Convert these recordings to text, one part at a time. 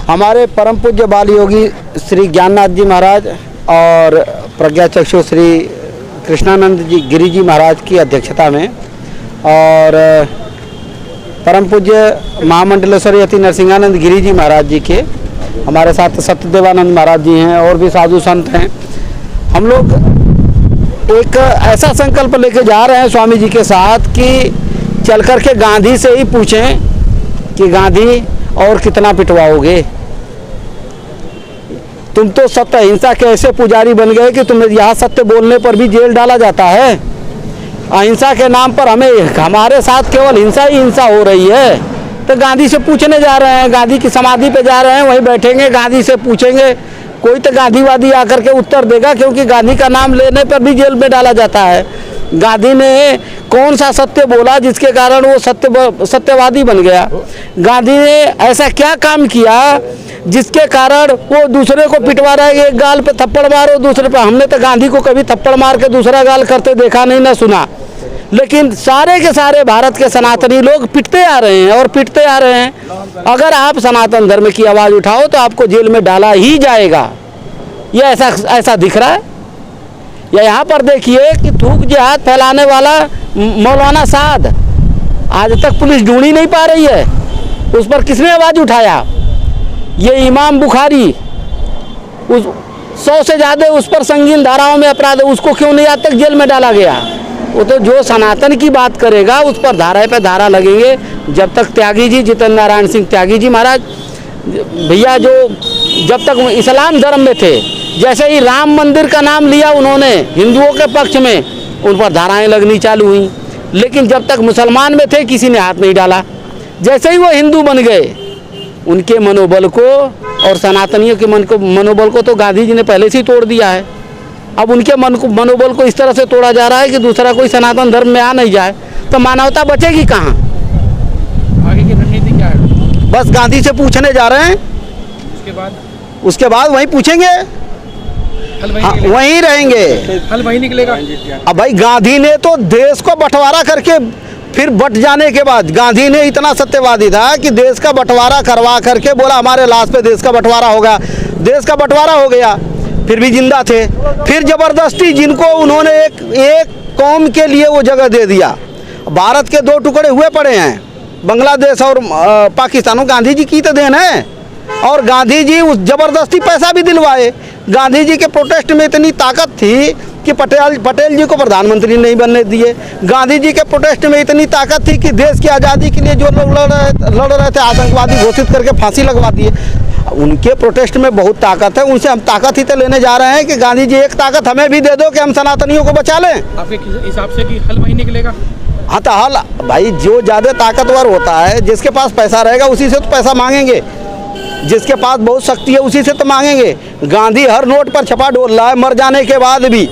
हमारे परम पूज्य बाल योगी श्री ज्ञाननाथ जी महाराज और प्रज्ञा चक्षु श्री कृष्णानंद जी गिरी जी महाराज की अध्यक्षता में और परम पूज्य महामंडलेश्वरी अति नरसिंहानंद गिरी जी महाराज जी के हमारे साथ सत्यदेवानंद महाराज जी हैं और भी साधु संत हैं। हम लोग एक ऐसा संकल्प लेके जा रहे हैं स्वामी जी के साथ कि चल कर के गांधी से ही पूछें कि गांधी और कितना पिटवाओगे। तुम तो सत्य अहिंसा के ऐसे पुजारी बन गए कि तुम्हें यहाँ सत्य बोलने पर भी जेल डाला जाता है। अहिंसा के नाम पर हमारे साथ केवल हिंसा ही हिंसा हो रही है। तो गांधी से पूछने जा रहे हैं, गांधी की समाधि पे जा रहे हैं, वहीं बैठेंगे, गांधी से पूछेंगे। कोई तो गांधीवादी आकर के उत्तर देगा, क्योंकि गांधी का नाम लेने पर भी जेल में डाला जाता है। गांधी ने कौन सा सत्य बोला जिसके कारण वो सत्यवादी बन गया? गांधी ने ऐसा क्या काम किया जिसके कारण वो दूसरे को पिटवा रहा है? एक गाल पे थप्पड़ मारो, दूसरे पे। हमने तो गांधी को कभी थप्पड़ मार के दूसरा गाल करते देखा नहीं, ना सुना। लेकिन सारे के सारे भारत के सनातनी लोग पिटते आ रहे हैं और पिटते आ रहे हैं। अगर आप सनातन धर्म की आवाज़ उठाओ तो आपको जेल में डाला ही जाएगा। ये ऐसा दिख रहा है। या यहाँ पर देखिए कि थूक जिहाद फैलाने वाला मौलाना साद, आज तक पुलिस ढूंढ ही नहीं पा रही है। उस पर किसने आवाज़ उठाया? ये इमाम बुखारी, उस 100 से ज़्यादा उस पर संगीन धाराओं में अपराध है, उसको क्यों नहीं आज तक जेल में डाला गया? वो तो जो सनातन की बात करेगा उस पर धारा पे धारा लगेंगे। जब तक त्यागी जी, जितेंद्र नारायण सिंह त्यागी जी महाराज भैया, जो जब तक इस्लाम धर्म में थे, जैसे ही राम मंदिर का नाम लिया उन्होंने हिंदुओं के पक्ष में, उन पर धाराएं लगनी चालू हुई। लेकिन जब तक मुसलमान में थे किसी ने हाथ नहीं डाला। जैसे ही वो हिंदू बन गए, उनके मनोबल को और सनातनियों के मनोबल को तो गांधी जी ने पहले से ही तोड़ दिया है। अब उनके मनोबल को इस तरह से तोड़ा जा रहा है कि दूसरा कोई सनातन धर्म में आ नहीं जाए, तो मानवता बचेगी कहाँ? आगे की रणनीति क्या है? बस गांधी से पूछने जा रहे हैं, उसके बाद वहीं पूछेंगे, वहीं रहेंगे, हल वहीं निकलेगा। अब भाई गांधी ने तो देश को बंटवारा करके फिर बट जाने के बाद, गांधी ने इतना सत्यवादी था कि देश का बंटवारा करवा करके बोला हमारे लाश पे देश का बंटवारा होगा। देश का बंटवारा हो गया, फिर भी जिंदा थे। फिर जबरदस्ती जिनको उन्होंने एक कौम के लिए वो जगह दे दिया। भारत के 2 टुकड़े हुए पड़े हैं, बांग्लादेश और पाकिस्तान। गांधी जी की तो देन है। और गांधी जी उस जबरदस्ती पैसा भी दिलवाए। गांधी जी के प्रोटेस्ट में इतनी ताकत थी कि पटेल जी को प्रधानमंत्री नहीं बनने दिए। गांधी जी के प्रोटेस्ट में इतनी ताकत थी कि देश की आज़ादी के लिए जो लोग लड़ रहे थे, आतंकवादी घोषित करके फांसी लगवा दिए। उनके प्रोटेस्ट में बहुत ताकत है, उनसे हम ताकत ही तो लेने जा रहे हैं कि गांधी जी एक ताकत हमें भी दे दो कि हम सनातनियों को बचा लें। आपके हिसाब से कि हल वहीं निकलेगा? हाँ, तो हल भाई जो ज़्यादा ताकतवर होता है, जिसके पास पैसा रहेगा उसी से तो पैसा मांगेंगे, जिसके पास बहुत शक्ति है उसी से तो मांगेंगे। गांधी हर नोट पर छपा डोल रहा है। मर जाने के बाद भी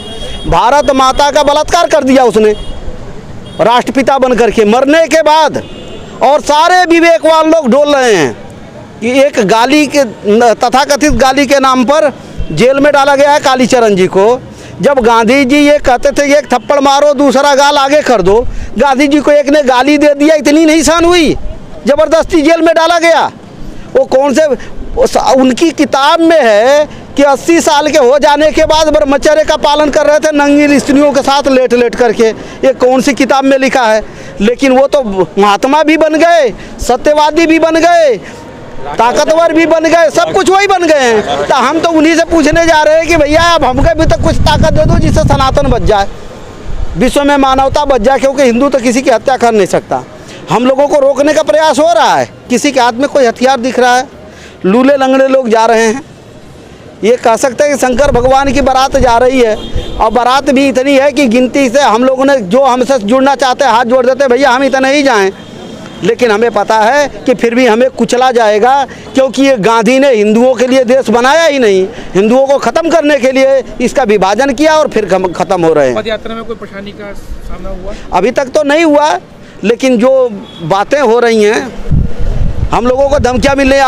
भारत माता का बलात्कार कर दिया उसने, राष्ट्रपिता बन करके मरने के बाद। और सारे विवेकवान लोग डोल रहे हैं कि एक गाली के, तथाकथित गाली के नाम पर जेल में डाला गया है कालीचरण जी को। जब गांधी जी ये कहते थे कि एक थप्पड़ मारो, दूसरा गाल आगे कर दो, गांधी जी को एक ने गाली दे दिया, इतनी नहीं सहन हुई, जबरदस्ती जेल में डाला गया। वो कौन से, उनकी किताब में है कि 80 साल के हो जाने के बाद ब्रह्मचर्य का पालन कर रहे थे नंगी स्त्रियों के साथ लेट लेट करके। ये कौन सी किताब में लिखा है? लेकिन वो तो महात्मा भी बन गए, सत्यवादी भी बन गए, ताकतवर भी बन गए, सब कुछ वही बन गए हैं। तो हम तो उन्हीं से पूछने जा रहे हैं कि भैया अब हमको भी तो कुछ ताकत दे दो जिससे सनातन बच जाए, विश्व में मानवता बच जाए। क्योंकि हिंदू तो किसी की हत्या कर नहीं सकता। हम लोगों को रोकने का प्रयास हो रहा है, किसी के हाथ में कोई हथियार दिख रहा है, लूले लंगड़े लोग जा रहे हैं। ये कह सकते हैं कि शंकर भगवान की बारात जा रही है, और बारात भी इतनी है कि गिनती से हम लोगों ने जो हमसे जुड़ना चाहते हैं हाथ जोड़ देते हैं, भैया हम इतने ही जाएं। लेकिन हमें पता है कि फिर भी हमें कुचला जाएगा, क्योंकि ये गांधी ने हिंदुओं के लिए देश बनाया ही नहीं, हिंदुओं को ख़त्म करने के लिए इसका विभाजन किया और फिर ख़त्म हो रहे हैं। पद यात्रा में कोई परेशानी का सामना हुआ? अभी तक तो नहीं हुआ, लेकिन जो बातें हो रही हैं, हम लोगों को धमकियाँ मिल रही हैं।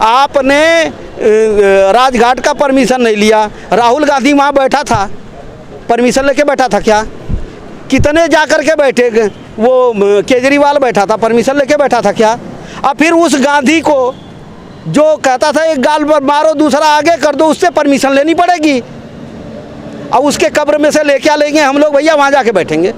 आपने राजघाट का परमिशन नहीं लिया। राहुल गांधी वहाँ बैठा था, परमिशन लेके बैठा था क्या? कितने जा कर के बैठे? वो केजरीवाल बैठा था, परमिशन लेके बैठा था क्या? अब फिर उस गांधी को जो कहता था एक गाल पर मारो दूसरा आगे कर दो, उससे परमिशन लेनी पड़ेगी। अब उसके कब्र में से लेके आ लेंगे हम लोग, भैया वहाँ जाके बैठेंगे।